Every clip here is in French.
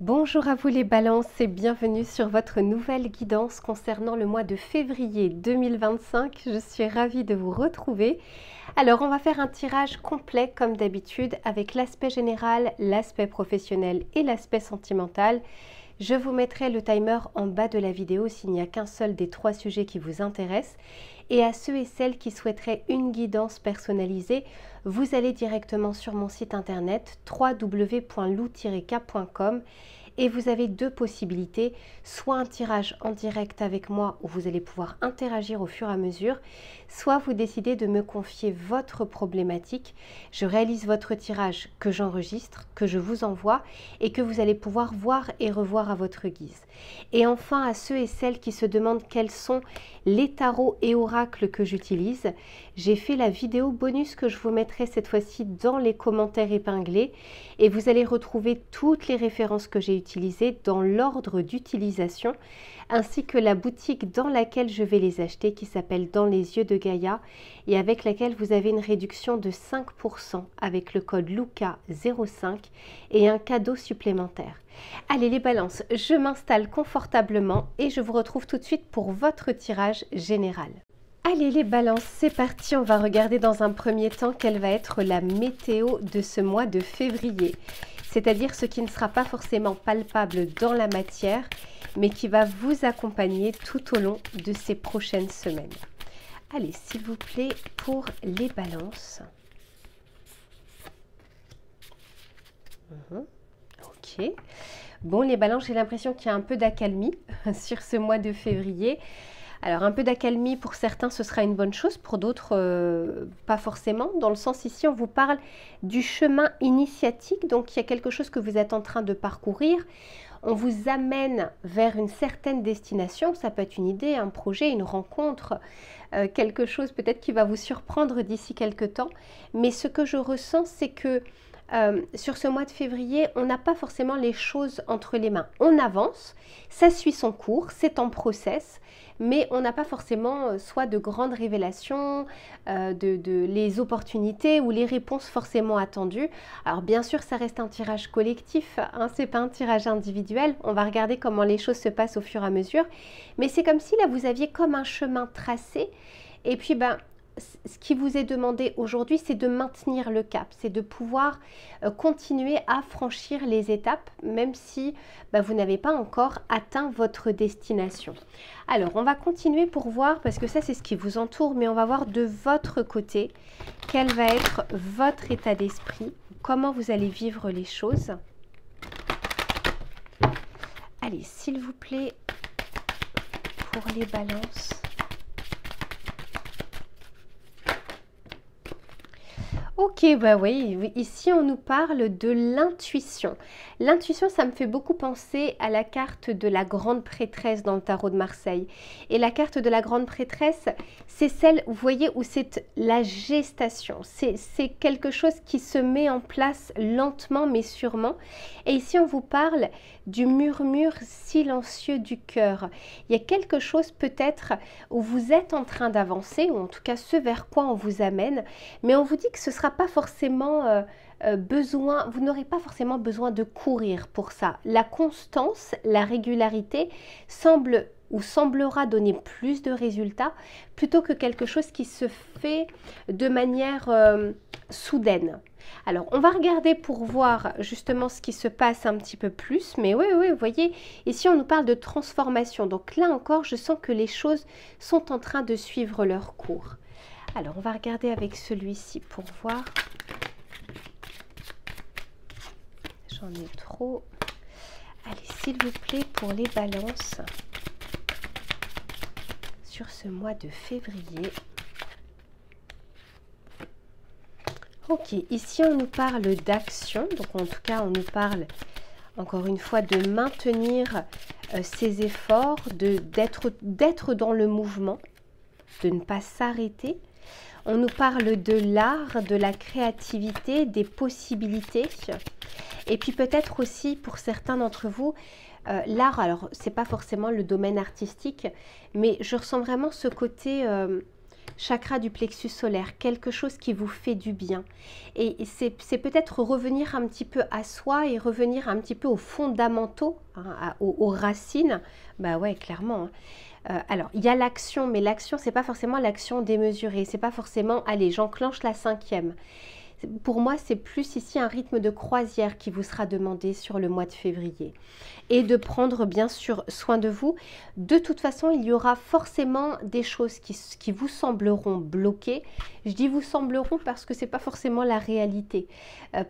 Bonjour à vous les balances et bienvenue sur votre nouvelle guidance concernant le mois de février 2025. Je suis ravie de vous retrouver. Alors on va faire un tirage complet comme d'habitude avec l'aspect général, l'aspect professionnel et l'aspect sentimental. Je vous mettrai le timer en bas de la vidéo s'il n'y a qu'un seul des trois sujets qui vous intéressent. Et à ceux et celles qui souhaiteraient une guidance personnalisée, vous allez directement sur mon site internet www.lou-k.com et vous avez deux possibilités, soit un tirage en direct avec moi où vous allez pouvoir interagir au fur et à mesure, soit vous décidez de me confier votre problématique. Je réalise votre tirage que j'enregistre, que je vous envoie et que vous allez pouvoir voir et revoir à votre guise. Et enfin, à ceux et celles qui se demandent quels sont les tarots et oracles que j'utilise, j'ai fait la vidéo bonus que je vous mettrai cette fois-ci dans les commentaires épinglés et vous allez retrouver toutes les références que j'ai utilisées dans l'ordre d'utilisation ainsi que la boutique dans laquelle je vais les acheter qui s'appelle Dans les yeux de Gaïa et avec laquelle vous avez une réduction de 5% avec le code LUCA05 et un cadeau supplémentaire. Allez les balances, je m'installe confortablement et je vous retrouve tout de suite pour votre tirage général. Allez les balances, c'est parti, on va regarder dans un premier temps quelle va être la météo de ce mois de février. C'est-à-dire ce qui ne sera pas forcément palpable dans la matière, mais qui va vous accompagner tout au long de ces prochaines semaines. Allez, s'il vous plaît, pour les balances. Ok. Bon, les balances, j'ai l'impression qu'il y a un peu d'accalmie sur ce mois de février. Alors, un peu d'accalmie, pour certains, ce sera une bonne chose, pour d'autres, pas forcément. Dans le sens, ici, on vous parle du chemin initiatique. Donc, il y a quelque chose que vous êtes en train de parcourir. On vous amène vers une certaine destination. Ça peut être une idée, un projet, une rencontre, quelque chose peut-être qui va vous surprendre d'ici quelques temps. Mais ce que je ressens, c'est que sur ce mois de février, on n'a pas forcément les choses entre les mains. On avance, ça suit son cours, c'est en process, mais on n'a pas forcément soit de grandes révélations, les opportunités ou les réponses forcément attendues. Alors bien sûr, ça reste un tirage collectif, hein, c'est pas un tirage individuel. On va regarder comment les choses se passent au fur et à mesure. Mais c'est comme si là, vous aviez comme un chemin tracé et puis ce qui vous est demandé aujourd'hui, c'est de maintenir le cap, c'est de pouvoir continuer à franchir les étapes, même si vous n'avez pas encore atteint votre destination. Alors, on va continuer pour voir, parce que ça, c'est ce qui vous entoure, mais on va voir de votre côté quel va être votre état d'esprit, comment vous allez vivre les choses. Allez, s'il vous plaît, pour les balances. Ok, oui, ici on nous parle de l'intuition. L'intuition, ça me fait beaucoup penser à la carte de la grande prêtresse dans le tarot de Marseille. Et la carte de la grande prêtresse, c'est celle, vous voyez, où c'est la gestation. C'est quelque chose qui se met en place lentement mais sûrement. Et ici on vous parle du murmure silencieux du cœur. Il y a quelque chose peut-être où vous êtes en train d'avancer, ou en tout cas ce vers quoi on vous amène, mais on vous dit que ce sera pas forcément vous n'aurez pas forcément besoin de courir pour ça. La constance, la régularité semble ou semblera donner plus de résultats plutôt que quelque chose qui se fait de manière soudaine. Alors, on va regarder pour voir justement ce qui se passe un petit peu plus. Mais oui, vous voyez, ici on nous parle de transformation. Donc là encore, je sens que les choses sont en train de suivre leur cours. Alors, on va regarder avec celui-ci pour voir. J'en ai trop. Allez, s'il vous plaît, pour les balances sur ce mois de février. Ok, ici on nous parle d'action. Donc, en tout cas, on nous parle encore une fois de maintenir ses efforts, d'être dans le mouvement, de ne pas s'arrêter. On nous parle de l'art, de la créativité, des possibilités. Et puis peut-être aussi pour certains d'entre vous, l'art, alors c'est pas forcément le domaine artistique, mais je ressens vraiment ce côté chakra du plexus solaire, quelque chose qui vous fait du bien. Et c'est peut-être revenir un petit peu à soi et revenir un petit peu aux fondamentaux, hein, aux racines. Bah ouais, clairement. Alors, il y a l'action, mais l'action, c'est pas forcément l'action démesurée. C'est pas forcément, allez, j'enclenche la 5e. Pour moi, c'est plus ici un rythme de croisière qui vous sera demandé sur le mois de février. Et de prendre bien sûr soin de vous. De toute façon, il y aura forcément des choses qui vous sembleront bloquées. Je dis vous sembleront parce que ce n'est pas forcément la réalité.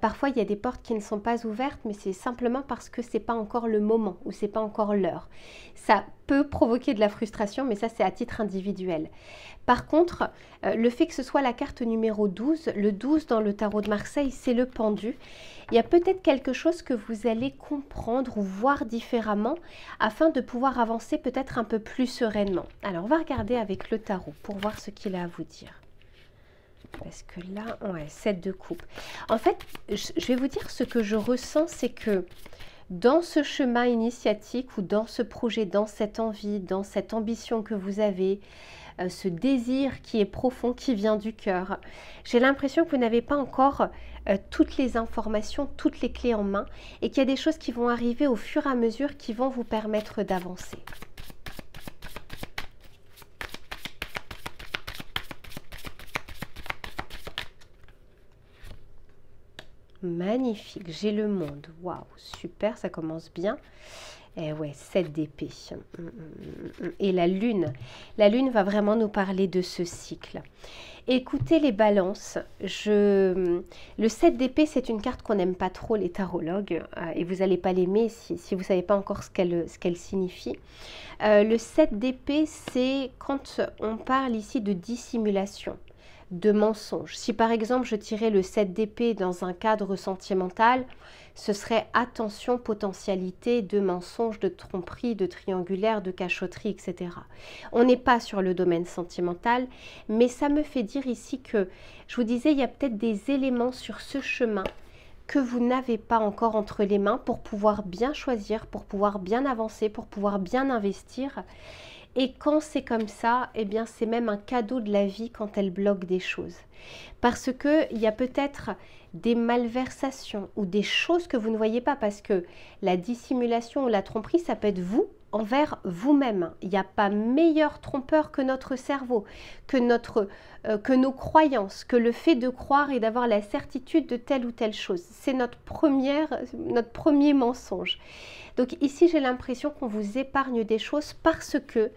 Parfois, il y a des portes qui ne sont pas ouvertes, mais c'est simplement parce que ce n'est pas encore le moment ou ce n'est pas encore l'heure. Ça peut provoquer de la frustration, mais ça, c'est à titre individuel. Par contre, le fait que ce soit la carte numéro 12, le 12 dans le tarot de Marseille, c'est le pendu. Il y a peut-être quelque chose que vous allez comprendre ou voir différemment afin de pouvoir avancer peut-être un peu plus sereinement. Alors, on va regarder avec le tarot pour voir ce qu'il a à vous dire. Parce que là, ouais, 7 de coupe. En fait, je vais vous dire ce que je ressens, c'est que dans ce chemin initiatique ou dans ce projet, dans cette envie, dans cette ambition que vous avez, ce désir qui est profond, qui vient du cœur, j'ai l'impression que vous n'avez pas encore toutes les informations, toutes les clés en main et qu'il y a des choses qui vont arriver au fur et à mesure qui vont vous permettre d'avancer. Magnifique, j'ai le monde. Waouh, super, ça commence bien. Et ouais, 7 d'épée. Et la lune va vraiment nous parler de ce cycle. Écoutez les balances, le 7 d'épée, c'est une carte qu'on n'aime pas trop les tarologues, et vous n'allez pas l'aimer si vous ne savez pas encore ce qu'elle signifie. Le 7 d'épée, c'est quand on parle ici de dissimulation, de mensonge. Si par exemple je tirais le 7 d'épée dans un cadre sentimental, ce serait attention, potentialité de mensonge, de tromperie, de triangulaire, de cachotterie, etc. On n'est pas sur le domaine sentimental, mais ça me fait dire ici que, je vous disais, il y a peut-être des éléments sur ce chemin que vous n'avez pas encore entre les mains pour pouvoir bien choisir, pour pouvoir bien avancer, pour pouvoir bien investir. Et quand c'est comme ça, eh bien c'est même un cadeau de la vie quand elle bloque des choses. Parce qu'il y a peut-être des malversations ou des choses que vous ne voyez pas, parce que la dissimulation ou la tromperie, ça peut être vous envers vous-même. Il n'y a pas meilleur trompeur que notre cerveau, que nos croyances, que le fait de croire et d'avoir la certitude de telle ou telle chose. C'est notre premier mensonge. Donc ici, j'ai l'impression qu'on vous épargne des choses parce que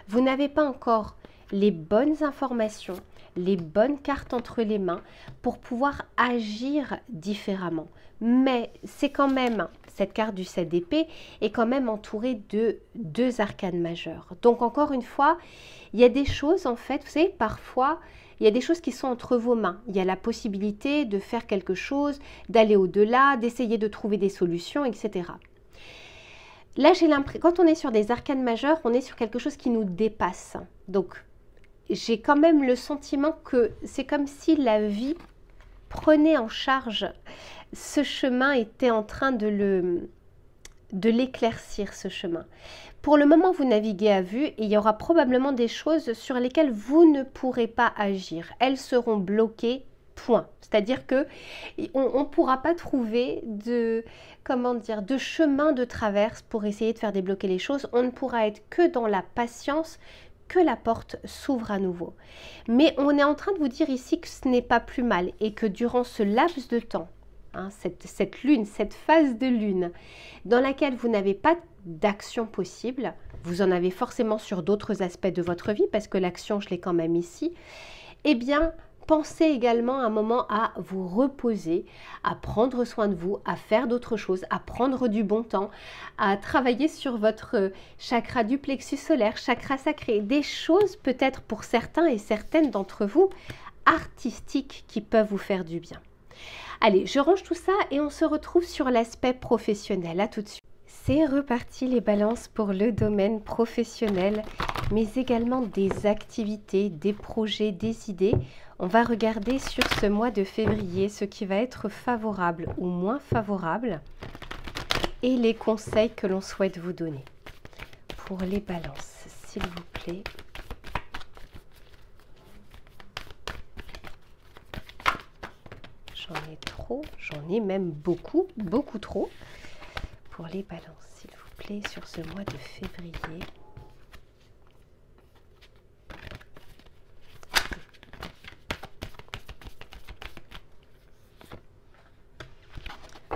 vous n'avez pas encore les bonnes informations, les bonnes cartes entre les mains pour pouvoir agir différemment. Mais c'est quand même, cette carte du 7 d'épée est quand même entourée de 2 arcanes majeures. Donc encore une fois, il y a des choses en fait, vous savez, parfois, il y a des choses qui sont entre vos mains. Il y a la possibilité de faire quelque chose, d'aller au-delà, d'essayer de trouver des solutions, etc. Là, j'ai l'impression, quand on est sur des arcanes majeures, on est sur quelque chose qui nous dépasse. Donc, j'ai quand même le sentiment que c'est comme si la vie prenait en charge ce chemin, était en train de l'éclaircir, ce chemin. Pour le moment, vous naviguez à vue et il y aura probablement des choses sur lesquelles vous ne pourrez pas agir. Elles seront bloquées, point. C'est-à-dire que on ne pourra pas trouver de chemin de traverse pour essayer de faire débloquer les choses. On ne pourra être que dans la patience que la porte s'ouvre à nouveau. Mais on est en train de vous dire ici que ce n'est pas plus mal et que durant ce laps de temps, hein, cette lune, cette phase de lune dans laquelle vous n'avez pas d'action possible, vous en avez forcément sur d'autres aspects de votre vie parce que l'action, je l'ai quand même ici, eh bien, pensez également un moment à vous reposer, à prendre soin de vous, à faire d'autres choses, à prendre du bon temps, à travailler sur votre chakra du plexus solaire, chakra sacré, des choses peut-être pour certains et certaines d'entre vous artistiques qui peuvent vous faire du bien. Allez, je range tout ça et on se retrouve sur l'aspect professionnel. À tout de suite. C'est reparti les balances pour le domaine professionnel, mais également des activités, des projets, des idées. On va regarder sur ce mois de février ce qui va être favorable ou moins favorable et les conseils que l'on souhaite vous donner. Pour les balances, s'il vous plaît. trop. J'en ai même beaucoup, beaucoup trop. Pour les balances, s'il vous plaît, sur ce mois de février.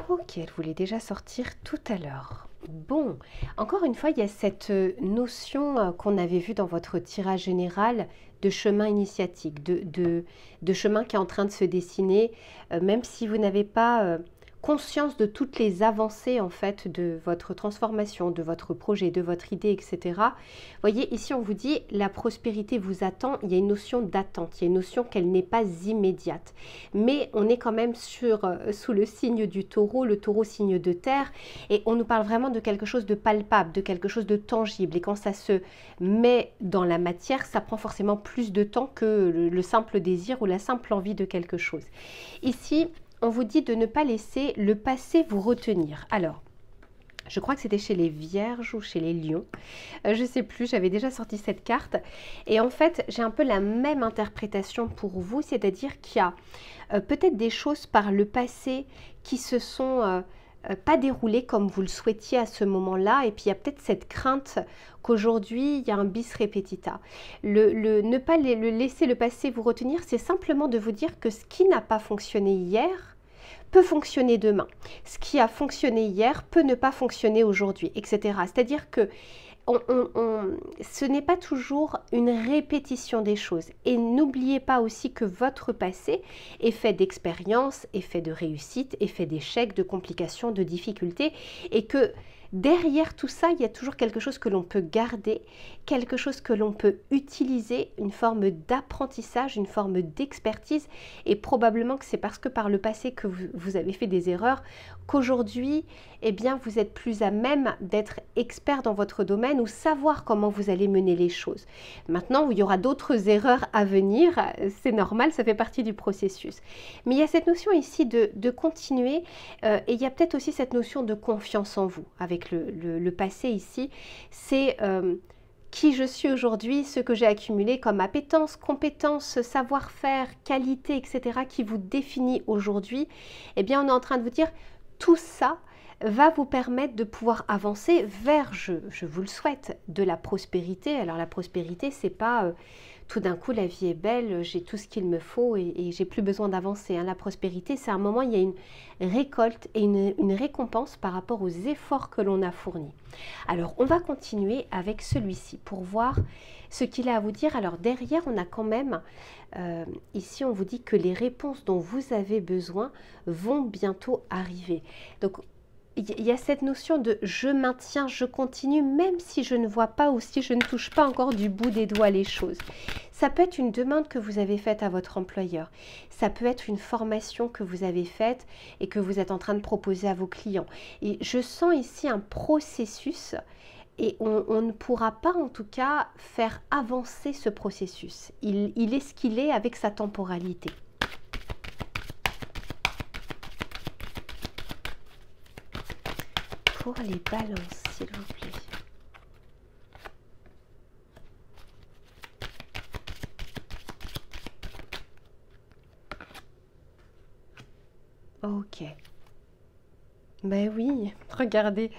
Ok, elle voulait déjà sortir tout à l'heure. Bon, encore une fois, il y a cette notion qu'on avait vue dans votre tirage général de chemin initiatique, de chemin qui est en train de se dessiner, même si vous n'avez pas conscience de toutes les avancées en fait de votre transformation, de votre projet, de votre idée, etc. Vous voyez, ici on vous dit la prospérité vous attend, il y a une notion d'attente, il y a une notion qu'elle n'est pas immédiate. Mais on est quand même sous le signe du taureau, le taureau signe de terre, et on nous parle vraiment de quelque chose de palpable, de quelque chose de tangible. Et quand ça se met dans la matière, ça prend forcément plus de temps que le simple désir ou la simple envie de quelque chose. Ici, on vous dit de ne pas laisser le passé vous retenir. Alors, je crois que c'était chez les Vierges ou chez les Lions. Je ne sais plus, j'avais déjà sorti cette carte. Et en fait, j'ai un peu la même interprétation pour vous, c'est-à-dire qu'il y a peut-être des choses par le passé qui se sont pas déroulées comme vous le souhaitiez à ce moment-là. Et puis, il y a peut-être cette crainte qu'aujourd'hui, il y a un bis repetita. Ne pas laisser le passé vous retenir, c'est simplement de vous dire que ce qui n'a pas fonctionné hier peut fonctionner demain. Ce qui a fonctionné hier peut ne pas fonctionner aujourd'hui, etc. C'est-à-dire que ce n'est pas toujours une répétition des choses. Et n'oubliez pas aussi que votre passé est fait d'expériences, est fait de réussites, est fait d'échecs, de complications, de difficultés, et que derrière tout ça, il y a toujours quelque chose que l'on peut garder, quelque chose que l'on peut utiliser, une forme d'apprentissage, une forme d'expertise. Et probablement que c'est parce que par le passé que vous avez fait des erreurs qu'aujourd'hui, eh bien, vous êtes plus à même d'être expert dans votre domaine ou savoir comment vous allez mener les choses. Maintenant, il y aura d'autres erreurs à venir, c'est normal, ça fait partie du processus. Mais il y a cette notion ici de continuer et il y a peut-être aussi cette notion de confiance en vous avec le passé ici. C'est qui je suis aujourd'hui, ce que j'ai accumulé comme appétence, compétences, savoir-faire, qualité, etc. qui vous définit aujourd'hui. Eh bien, on est en train de vous dire tout ça va vous permettre de pouvoir avancer vers, je vous le souhaite, de la prospérité. Alors la prospérité, c'est pas tout d'un coup la vie est belle, j'ai tout ce qu'il me faut et j'ai plus besoin d'avancer. Hein. La prospérité, c'est un moment, il y a une récolte et une récompense par rapport aux efforts que l'on a fournis. Alors on va continuer avec celui-ci pour voir ce qu'il a à vous dire. Alors derrière, on a quand même, ici on vous dit que les réponses dont vous avez besoin vont bientôt arriver. Donc il y a cette notion de je maintiens, je continue, même si je ne vois pas ou si je ne touche pas encore du bout des doigts les choses. Ça peut être une demande que vous avez faite à votre employeur. Ça peut être une formation que vous avez faite et que vous êtes en train de proposer à vos clients. Et je sens ici un processus et on ne pourra pas en tout cas faire avancer ce processus. Il est ce qu'il est avec sa temporalité. Pour les balances, s'il vous plaît. Ok. Ben oui, regardez,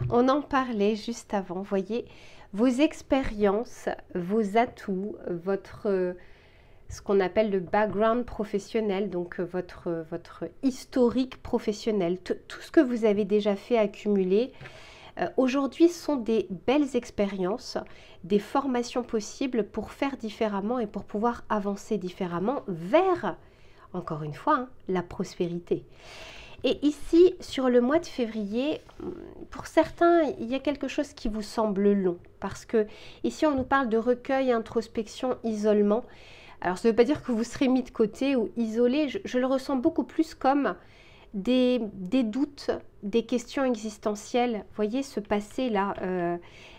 on en parlait juste avant. Vous voyez, vos expériences, vos atouts, ce qu'on appelle le background professionnel, donc votre historique professionnel, tout ce que vous avez déjà fait accumuler, aujourd'hui sont des belles expériences, des formations possibles pour faire différemment et pour pouvoir avancer différemment vers, encore une fois, la prospérité. Et ici, sur le mois de février, pour certains, il y a quelque chose qui vous semble long, parce que ici, on nous parle de recueil, introspection, isolement. Alors, ça ne veut pas dire que vous serez mis de côté ou isolé, je le ressens beaucoup plus comme des doutes, des questions existentielles. Vous voyez ce passé-là,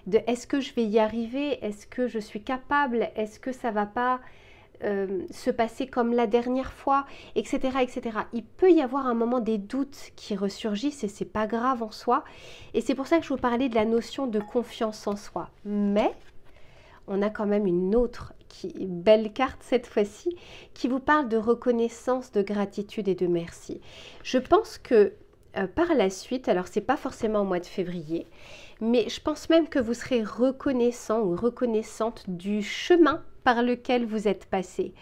de est-ce que je vais y arriver, est-ce que je suis capable, est-ce que ça ne va pas se passer comme la dernière fois, etc., etc. Il peut y avoir un moment des doutes qui ressurgissent et c'est pas grave en soi. Et c'est pour ça que je vous parlais de la notion de confiance en soi. Mais on a quand même une autre belle carte cette fois-ci qui vous parle de reconnaissance, de gratitude et de merci. Je pense que par la suite, alors c'est pas forcément au mois de février, mais je pense même que vous serez reconnaissant ou reconnaissante du chemin par lequel vous êtes passé,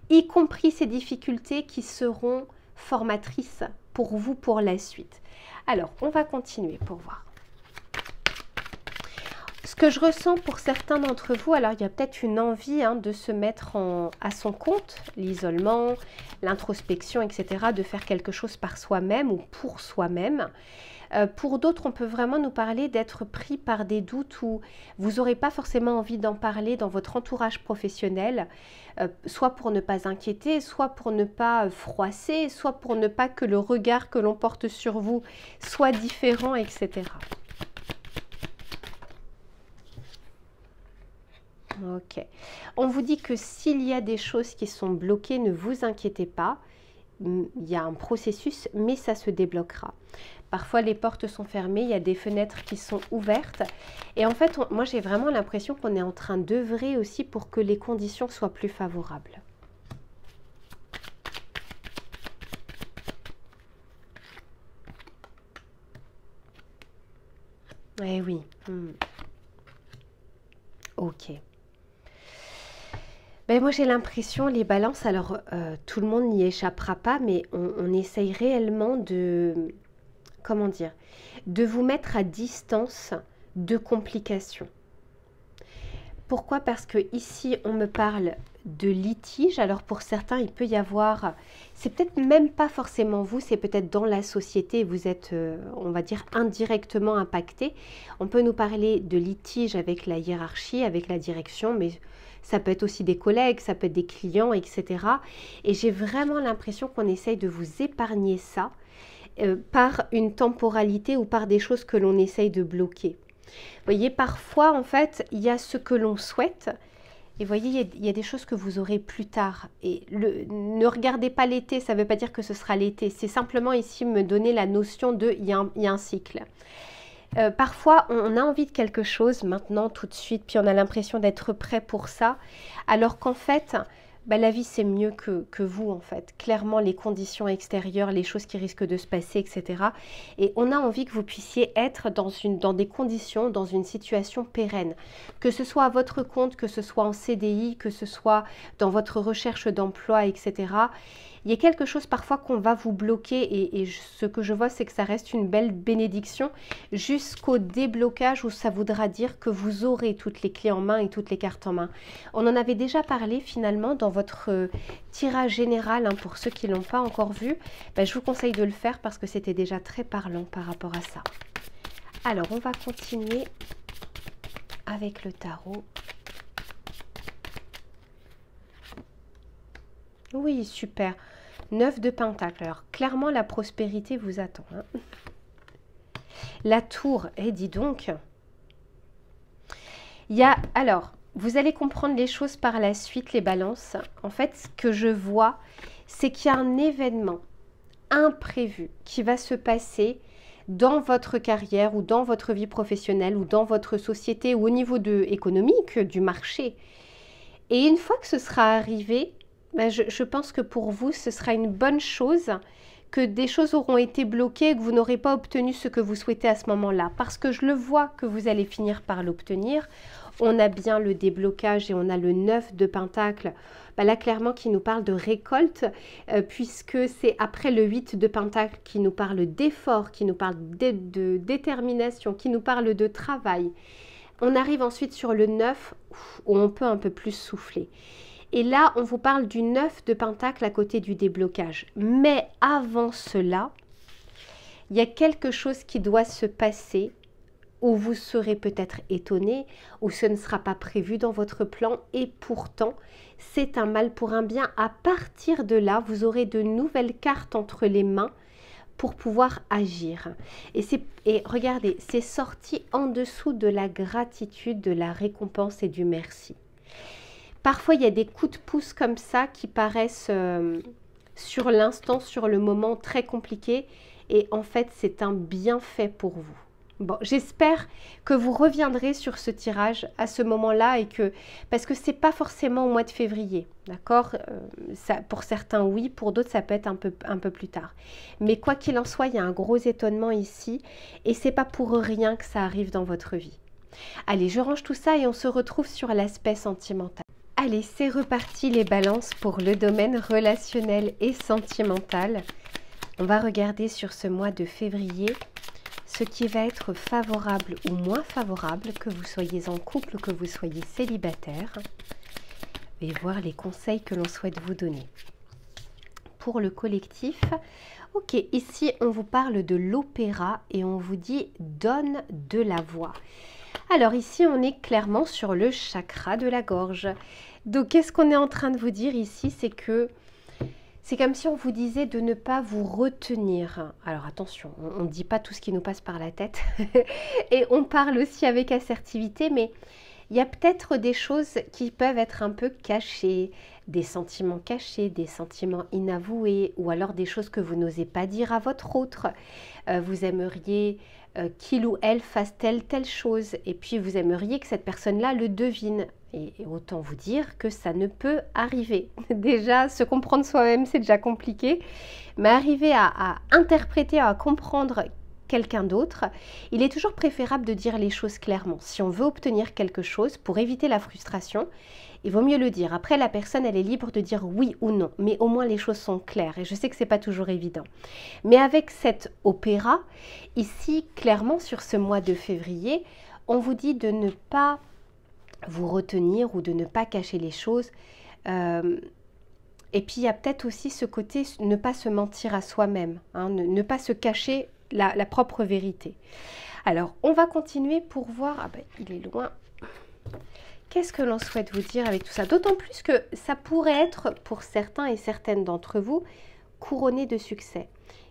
y compris ces difficultés qui seront formatrices pour vous pour la suite. Alors, on va continuer pour voir. Ce que je ressens pour certains d'entre vous, alors il y a peut-être une envie de se mettre à son compte, l'isolement, l'introspection, etc., de faire quelque chose par soi-même ou pour soi-même. Pour d'autres, on peut vraiment nous parler d'être pris par des doutes où vous n'aurez pas forcément envie d'en parler dans votre entourage professionnel, soit pour ne pas inquiéter, soit pour ne pas froisser, soit pour ne pas que le regard que l'on porte sur vous soit différent, etc. Ok. On vous dit que s'il y a des choses qui sont bloquées, ne vous inquiétez pas. Il y a un processus, mais ça se débloquera. Parfois, les portes sont fermées, il y a des fenêtres qui sont ouvertes. Et en fait, moi, j'ai vraiment l'impression qu'on est en train d'œuvrer aussi pour que les conditions soient plus favorables. Eh oui. Ok. Ben moi j'ai l'impression, les balances, alors tout le monde n'y échappera pas, mais on essaye réellement de, comment dire, de vous mettre à distance de complications. Pourquoi? Parce que ici on me parle de litige. Alors pour certains il peut y avoir, c'est peut-être même pas forcément vous, c'est peut-être dans la société, vous êtes, on va dire, indirectement impacté. On peut nous parler de litige avec la hiérarchie, avec la direction, mais ça peut être aussi des collègues, ça peut être des clients, etc. Et j'ai vraiment l'impression qu'on essaye de vous épargner ça par une temporalité ou par des choses que l'on essaye de bloquer. Vous voyez, parfois, en fait, il y a ce que l'on souhaite. Et vous voyez, il y a des choses que vous aurez plus tard. Et ne regardez pas l'été, ça ne veut pas dire que ce sera l'été. C'est simplement ici me donner la notion de il y a un cycle. Parfois, on a envie de quelque chose maintenant, tout de suite, puis on a l'impression d'être prêt pour ça, alors qu'en fait, la vie c'est mieux que vous en fait. Clairement, les conditions extérieures, les choses qui risquent de se passer, etc. Et on a envie que vous puissiez être dans des conditions, dans une situation pérenne. Que ce soit à votre compte, que ce soit en CDI, que ce soit dans votre recherche d'emploi, etc. Il y a quelque chose parfois qu'on va vous bloquer et ce que je vois, c'est que ça reste une belle bénédiction jusqu'au déblocage où ça voudra dire que vous aurez toutes les clés en main et toutes les cartes en main. On en avait déjà parlé finalement dans votre tirage général, pour ceux qui ne l'ont pas encore vu. Je vous conseille de le faire parce que c'était déjà très parlant par rapport à ça. Alors, on va continuer avec le tarot. Oui, super. 9 de Pentacle. Alors, clairement, la prospérité vous attend. La tour, dis donc. Alors, vous allez comprendre les choses par la suite, les balances. En fait, ce que je vois, c'est qu'il y a un événement imprévu qui va se passer dans votre carrière ou dans votre vie professionnelle ou dans votre société ou au niveau économique, du marché. Et une fois que ce sera arrivé, je pense que pour vous, ce sera une bonne chose, que des choses auront été bloquées et que vous n'aurez pas obtenu ce que vous souhaitez à ce moment-là. Parce que je le vois que vous allez finir par l'obtenir. On a bien le déblocage et on a le 9 de Pentacle. Là, clairement, qui nous parle de récolte, puisque c'est après le 8 de Pentacle qui nous parle d'effort, qui nous parle de détermination, qui nous parle de travail. On arrive ensuite sur le 9 où on peut un peu plus souffler. Et là, on vous parle du 9 de Pentacle à côté du déblocage. Mais avant cela, il y a quelque chose qui doit se passer où vous serez peut-être étonné, où ce ne sera pas prévu dans votre plan. Et pourtant, c'est un mal pour un bien. À partir de là, vous aurez de nouvelles cartes entre les mains pour pouvoir agir. Et regardez, c'est sorti en dessous de la gratitude, de la récompense et du merci. Parfois, il y a des coups de pouce comme ça qui paraissent sur l'instant, sur le moment, très compliqués. Et en fait, c'est un bienfait pour vous. Bon, j'espère que vous reviendrez sur ce tirage à ce moment-là et que, parce que c'est pas forcément au mois de février, d'accord? Pour certains, oui, pour d'autres, ça peut être un peu plus tard. Mais quoi qu'il en soit, il y a un gros étonnement ici et c'est pas pour rien que ça arrive dans votre vie. Allez, je range tout ça et on se retrouve sur l'aspect sentimental. Allez, c'est reparti les balances pour le domaine relationnel et sentimental. On va regarder sur ce mois de février ce qui va être favorable ou moins favorable, que vous soyez en couple ou que vous soyez célibataire, et voir les conseils que l'on souhaite vous donner. Pour le collectif, ok, ici on vous parle de l'opéra et on vous dit donne de la voix. Alors ici on est clairement sur le chakra de la gorge. Donc qu'est-ce qu'on est en train de vous dire ici? C'est que c'est comme si on vous disait de ne pas vous retenir. Alors attention, on ne dit pas tout ce qui nous passe par la tête. Et on parle aussi avec assertivité, mais il y a peut-être des choses qui peuvent être un peu cachées, des sentiments cachés, des sentiments inavoués, ou alors des choses que vous n'osez pas dire à votre autre. Vous aimeriez qu'il ou elle fasse telle chose, et puis vous aimeriez que cette personne-là le devine. Et autant vous dire que ça ne peut arriver. Déjà, se comprendre soi-même, c'est déjà compliqué. Mais arriver à interpréter, à comprendre quelqu'un d'autre, il est toujours préférable de dire les choses clairement. Si on veut obtenir quelque chose, pour éviter la frustration, il vaut mieux le dire. Après, la personne, elle est libre de dire oui ou non. Mais au moins, les choses sont claires. Et je sais que ce n'est pas toujours évident. Mais avec cet opéra, ici, clairement, sur ce mois de février, on vous dit de ne pas vous retenir ou de ne pas cacher les choses. Et puis, il y a peut-être aussi ce côté, ne pas se mentir à soi-même, hein, ne pas se cacher la propre vérité. Alors, on va continuer pour voir... Ah ben, il est loin. Qu'est-ce que l'on souhaite vous dire avec tout ça? D'autant plus que ça pourrait être, pour certains et certaines d'entre vous, couronné de succès.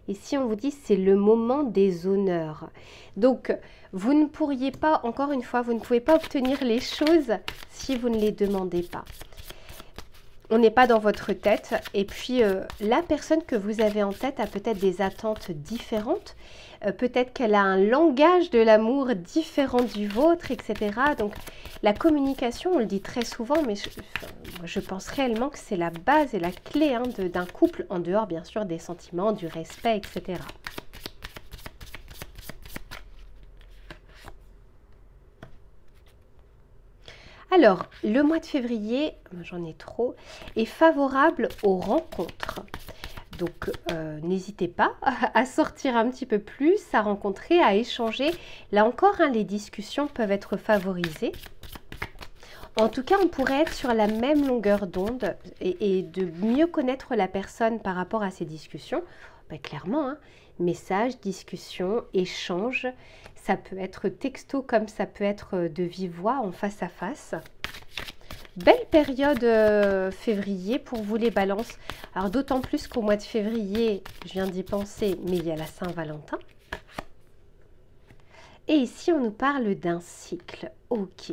Ici, on vous dit c'est le moment des honneurs. Donc, vous ne pourriez pas, encore une fois, vous ne pouvez pas obtenir les choses si vous ne les demandez pas. On n'est pas dans votre tête. Et puis, la personne que vous avez en tête a peut-être des attentes différentes. Peut-être qu'elle a un langage de l'amour différent du vôtre, etc. Donc, la communication, on le dit très souvent, mais je pense réellement que c'est la base et la clé hein, d'un couple, en dehors, bien sûr, des sentiments, du respect, etc. Alors, le mois de février, j'en ai trop, est favorable aux rencontres. Donc, n'hésitez pas à sortir un petit peu plus, à rencontrer, à échanger. Là encore, hein, les discussions peuvent être favorisées. En tout cas, on pourrait être sur la même longueur d'onde et de mieux connaître la personne par rapport à ces discussions. Ben, clairement, hein, messages, discussions, échanges, ça peut être texto comme ça peut être de vive voix en face à face. Belle période février pour vous les balances. Alors d'autant plus qu'au mois de février, je viens d'y penser, mais il y a la Saint-Valentin. Et ici, on nous parle d'un cycle. Ok.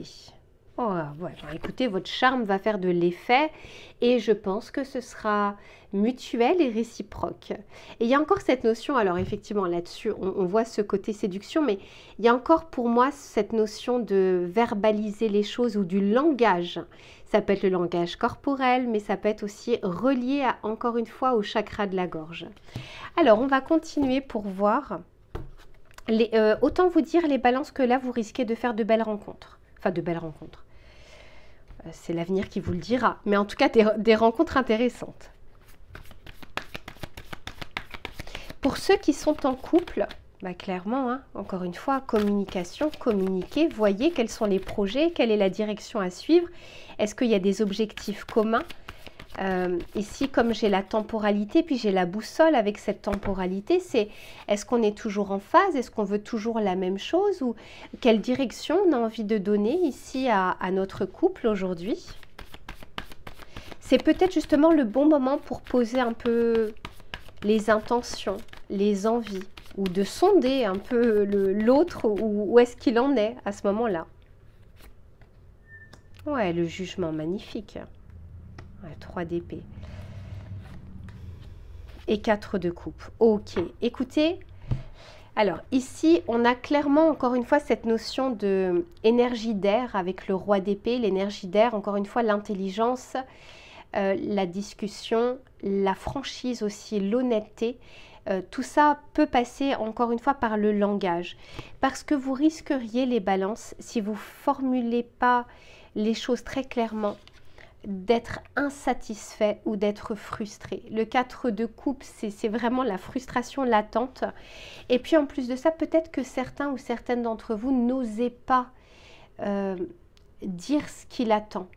Oh, ouais, écoutez, votre charme va faire de l'effet et je pense que ce sera mutuel et réciproque. Et il y a encore cette notion, alors effectivement là-dessus, on voit ce côté séduction, mais il y a encore pour moi cette notion de verbaliser les choses ou du langage. Ça peut être le langage corporel, mais ça peut être aussi relié, encore une fois, au chakra de la gorge. Alors, on va continuer pour voir. Autant vous dire les balances que là, vous risquez de faire de belles rencontres. Enfin, de belles rencontres. C'est l'avenir qui vous le dira. Mais en tout cas, des rencontres intéressantes. Pour ceux qui sont en couple, bah clairement, hein, encore une fois, communication, communiquer, voyez quels sont les projets, quelle est la direction à suivre. Est-ce qu'il y a des objectifs communs? Ici, comme j'ai la temporalité, puis j'ai la boussole avec cette temporalité, c'est est-ce qu'on est toujours en phase? Est-ce qu'on veut toujours la même chose? Ou quelle direction on a envie de donner ici à notre couple aujourd'hui? C'est peut-être justement le bon moment pour poser un peu les intentions, les envies, ou de sonder un peu l'autre, où est-ce qu'il en est à ce moment-là. Ouais, le jugement, magnifique. 3 d'épée. Et 4 de coupe. Ok, écoutez, Alors ici, on a clairement encore une fois cette notion de énergie d'air avec le roi d'épée, l'énergie d'air, encore une fois l'intelligence, la discussion, la franchise aussi, l'honnêteté. Tout ça peut passer encore une fois par le langage. Parce que vous risqueriez les balances, si vous ne formulez pas les choses très clairement, d'être insatisfait ou d'être frustré. Le 4 de coupe, c'est vraiment la frustration latente. Et puis en plus de ça, peut-être que certains ou certaines d'entre vous n'osez pas dire ce qu'il attend.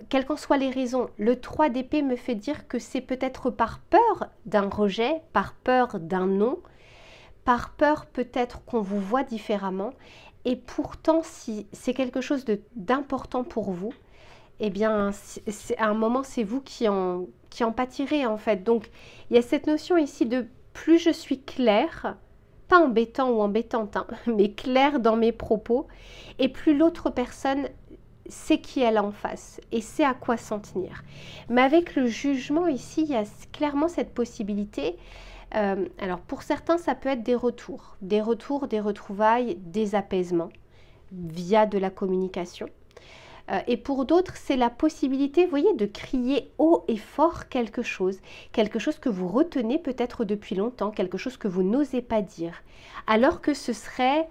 Quelles qu'en soient les raisons, le 3 d'épée me fait dire que c'est peut-être par peur d'un rejet, par peur d'un non, par peur peut-être qu'on vous voit différemment. Et pourtant, si c'est quelque chose d'important pour vous, eh bien, à un moment, c'est vous qui en pâtirez, en fait. Donc, il y a cette notion ici de plus je suis claire, pas embêtant ou embêtante, hein, mais claire dans mes propos, et plus l'autre personne sait qui elle a en face et sait à quoi s'en tenir. Mais avec le jugement ici, il y a clairement cette possibilité. Alors, pour certains, ça peut être des retours, des retrouvailles, des apaisements via de la communication. Et pour d'autres, c'est la possibilité, vous voyez, de crier haut et fort quelque chose que vous retenez peut-être depuis longtemps, quelque chose que vous n'osez pas dire, alors que ce serait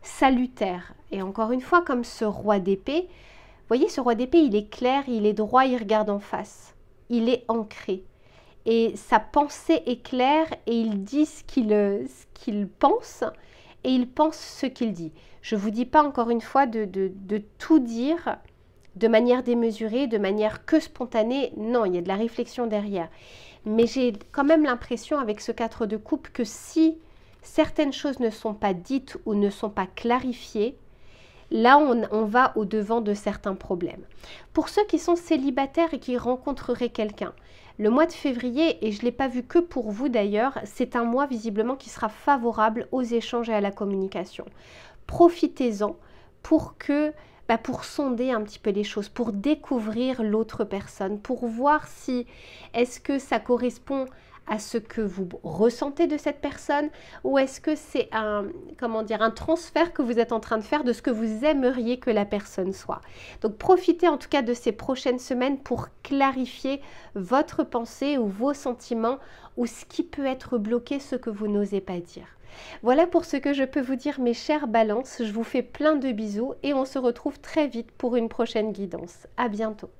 salutaire. Et encore une fois, comme ce roi d'épée, vous voyez, ce roi d'épée, il est clair, il est droit, il regarde en face, il est ancré. Et sa pensée est claire et il dit ce qu'il pense et il pense ce qu'il dit. Je ne vous dis pas encore une fois de tout dire de manière démesurée, de manière que spontanée. Non, il y a de la réflexion derrière. Mais j'ai quand même l'impression avec ce 4 de coupe que si certaines choses ne sont pas dites ou ne sont pas clarifiées, là on va au-devant de certains problèmes. Pour ceux qui sont célibataires et qui rencontreraient quelqu'un, le mois de février, et je ne l'ai pas vu que pour vous d'ailleurs, c'est un mois visiblement qui sera favorable aux échanges et à la communication. Profitez-en pour sonder un petit peu les choses, pour découvrir l'autre personne, pour voir si est-ce que ça correspond à ce que vous ressentez de cette personne ou est-ce que c'est un transfert que vous êtes en train de faire de ce que vous aimeriez que la personne soit. Donc profitez en tout cas de ces prochaines semaines pour clarifier votre pensée ou vos sentiments ou ce qui peut être bloqué, ce que vous n'osez pas dire. Voilà pour ce que je peux vous dire mes chères balances, je vous fais plein de bisous et on se retrouve très vite pour une prochaine guidance. À bientôt.